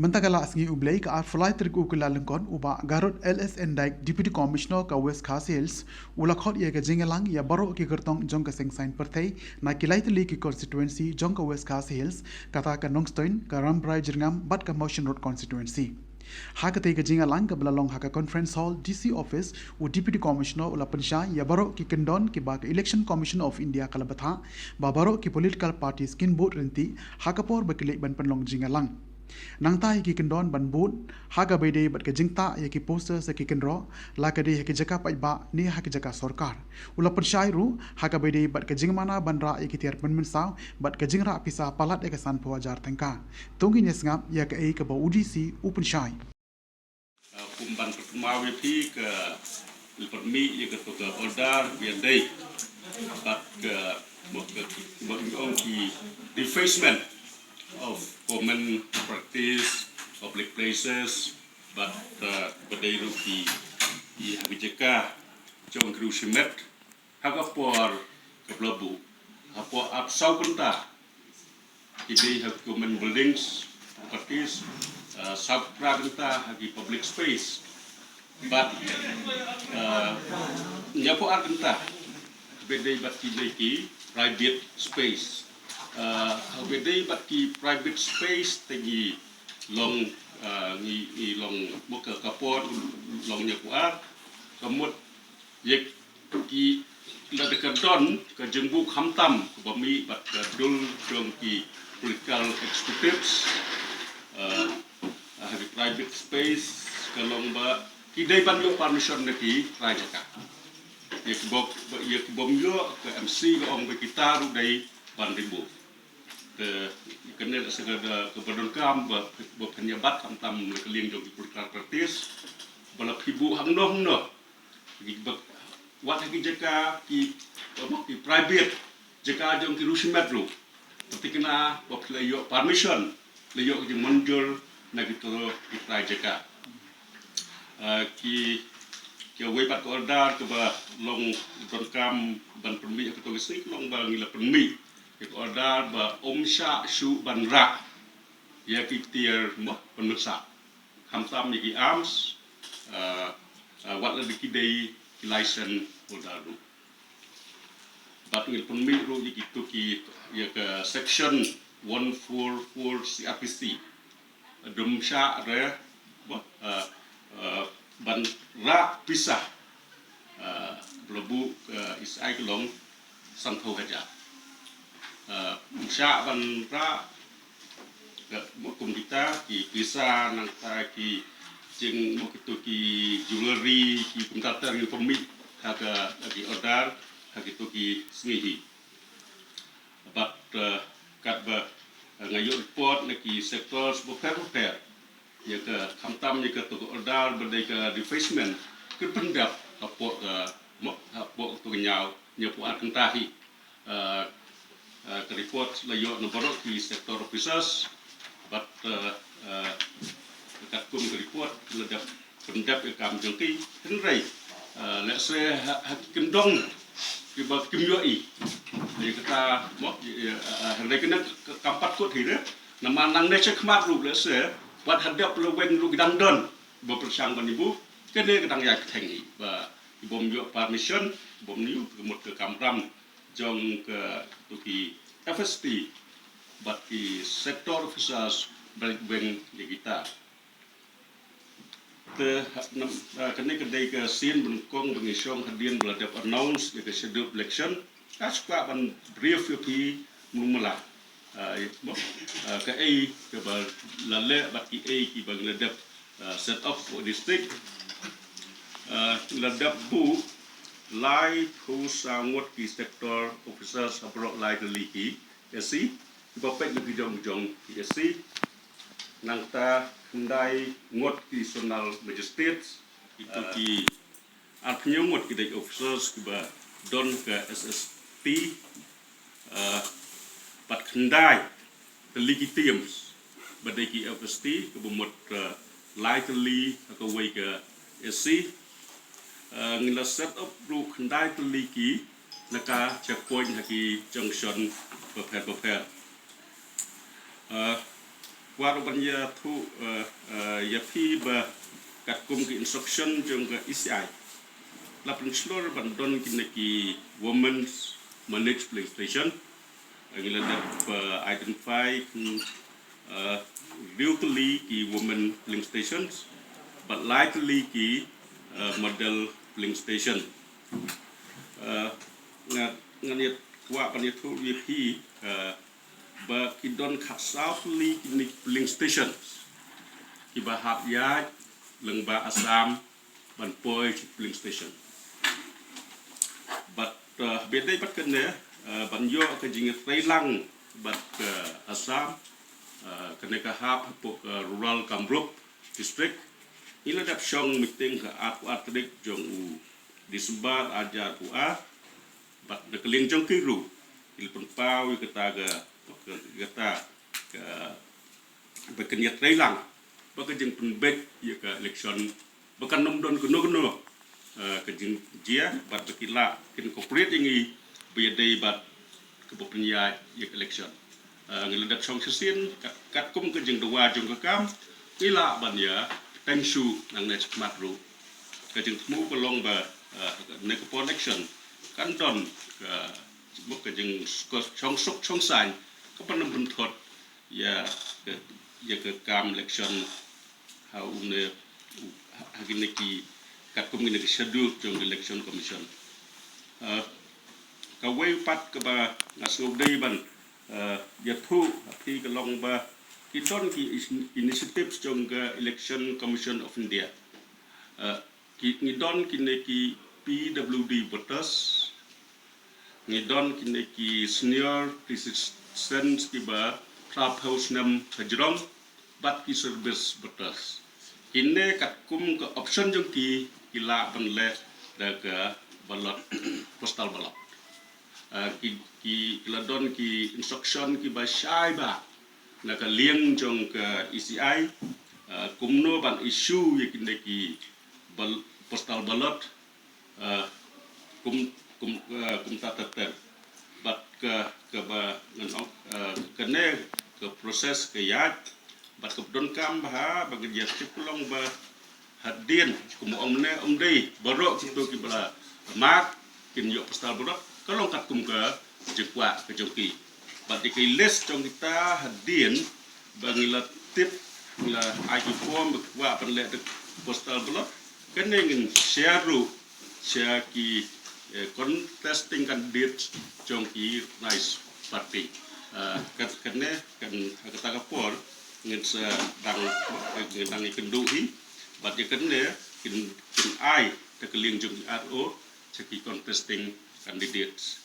Mentagala asngi ublay ka flight triku kulalengkon uba Garut LSN Daik Deputy Commissioner ka West Khas Hills ula khot ye ka jingialang ya baro ki gertong jong ka seng sain pyrthei na kilaitli ki constituency jong ka West Khas Hills kata ka Nongstoin ka Rambrai Jirngam bat ka Motion Road constituency. Hakate ka jingalang ka belalong haka conference hall DC office u Deputy Commissioner ula pensha ya baro ki kendon ki ba ka Election Commission of India kalabatha ba baro ki political parties kin vote renti hakapor ba kilik ban penlong jingalang. Nangta ki kendon ban bun haga bede bat ke jingta ye ki poster se ki kendro la ka de ki jaka pai ba ni ha ki jaka sarkar ula persyairu haga bede bat ke jingmana bandra ye ki tiar penmen saw bat ke jingra pisa palat e ka san pawajar tengka tungi nyesngap ya ka e ka ba udisi open shai kumban pertama pi ke permi ye ke to ke order biar dei bat ke bok ki defacement of common practice, public places, but badai rupi di habijaka jong krusimet hagapor keblabu hapo absau benda kidei have common buildings practice sabra benda hagi public space but nyapo benda bedai bat ki private space bedai bat ki private space tegi long ni long moka kapor long nyakuar kamut yek ki la dekat don ke jengbu khamtam ke bami bat dul jong ki political executives hari private space kalong ba ki dai ban yo permission neki rajaka yek bom yo ke MC ke ong kita ru dai ban ribu ke kenal segala kebetulan kam berpenyabat tentang keling jogi political practice bala ibu hangno wat lagi jeka ki private jeka jong ki rusimat lu tapi kena leyo permission leyo ki manjur na gitu kita jeka ki away pat order ke ba long kam ban permi ke to sik long ba ngila permi ke order ba omsha shu ban ra ya ki tier mo penuksa hamtam ni ki arms wat la ki dei ki license order lu bat ngil permi ru ki to ki ya ke section 144 CRPC domsha re ban ra pisah blebu isai kelong sangkau haja sya ban ra mo kita ki pisah nang ta ki jeng mo kitu ki jewelry ki kumtater ki pemik haga lagi order hagitu ki smihi but kat ba ngayo report naki sektor repair ya ke khamtam ya ke to order berdai ke defacement ke pendap apa tu nyau nyapu akan tahi ke report layo nomor ki sektor officers but kat kum ke report ledap pendap ke kam jengki henrai let's say kendong ki ba kimyoi ya kata mo henrai kena kampat kot hire nama nang ne chekmat ru let's say wat hadap leweng lu gidang don bersang ban ibu kene gedang yak thengi ba ibom yo permission bom niu kemut ke kamram jong ke tuki FSP bat ki sektor officers beng di kita te kene kedai ke sin bengkong bengisong hadian beladap announce ke schedule election kaspa ban brief yo pi mumala ke A ke ba lale bat ki A ki bang ladap set up for district ladap bu lai khu sangot ki sector officers abroad lai de liki si ba pek lebih jong ki si nang ta ndai ngot ki sonal magistrates itu ki artinya ngot ki dai officers ki ba don ke SSP pat kendai legitims badai ki FST ke bomot lightly atau way ke SC ngila set up ru kendai teliki naka checkpoint haki junction beper qua ban ya thu ya phi ba kat kum ki instruction jong ka ECI la principal ban don ki women's managed polling station ngila identify virtually ki women polling stations but likely ki model polling station ngani wa pan itu vi ba ki don khat southly ki polling stations ki ba hap ya leng ba Assam ban poi polling station but bedai pat kan ne ban yo ka jingialang but Assam kena ka hap rural Kamrup district ila dap syong meeting ka atrik jong u disbat ajar tua but de keling jong kiru il pun pau kata ka bekenya trailang baka jeng pun bet ya ka election bakan nom don kuno ka jeng jia bat bekila kin corporate ingi bedai bat ke penya ya election ngeledak syong sesin kat kum ke jeng dua jong ka kam ila ban ya tenshu nang net makro ka jeng temu kolong ba ne connection kan don buk ke jeng chong sok chong sain ka panam bentot ya ke kam election how ne hagine ki kat kum ne schedule jong election commission ka wei pat ka ba ngasngau dei ban ya thu phi ka long ba ki don ki initiatives jong ka election commission of India ki ngidon ki ne ki PWD voters ngidon ki ne ki senior citizens ki ba clubhouse nam kajrong bat ki service voters kine kat kum ka option jong ki ila ban le da ka ballot postal ballot ki ladon ki instruction ki ba shai ba na ka liang jong ka ECI kumno ban issue ye kinde ki postal ballot kum tatater bat ka ba nganok kene ke proses ke yat bat ke don kam ba bagi dia kulong ba hadin kum om dei borok tu ki bala mak kin yo postal ballot kalau kat kum ka jekwa ke joki bat ki list jong kita hadin bangila tip la ID form wa pan le postal ballot kene ngin share ki contesting candidates jong ki nice party kat kene kan kata kapor ngin sa dang ikendu hi bat kene kin ai ta keling jong RO ki contesting candidates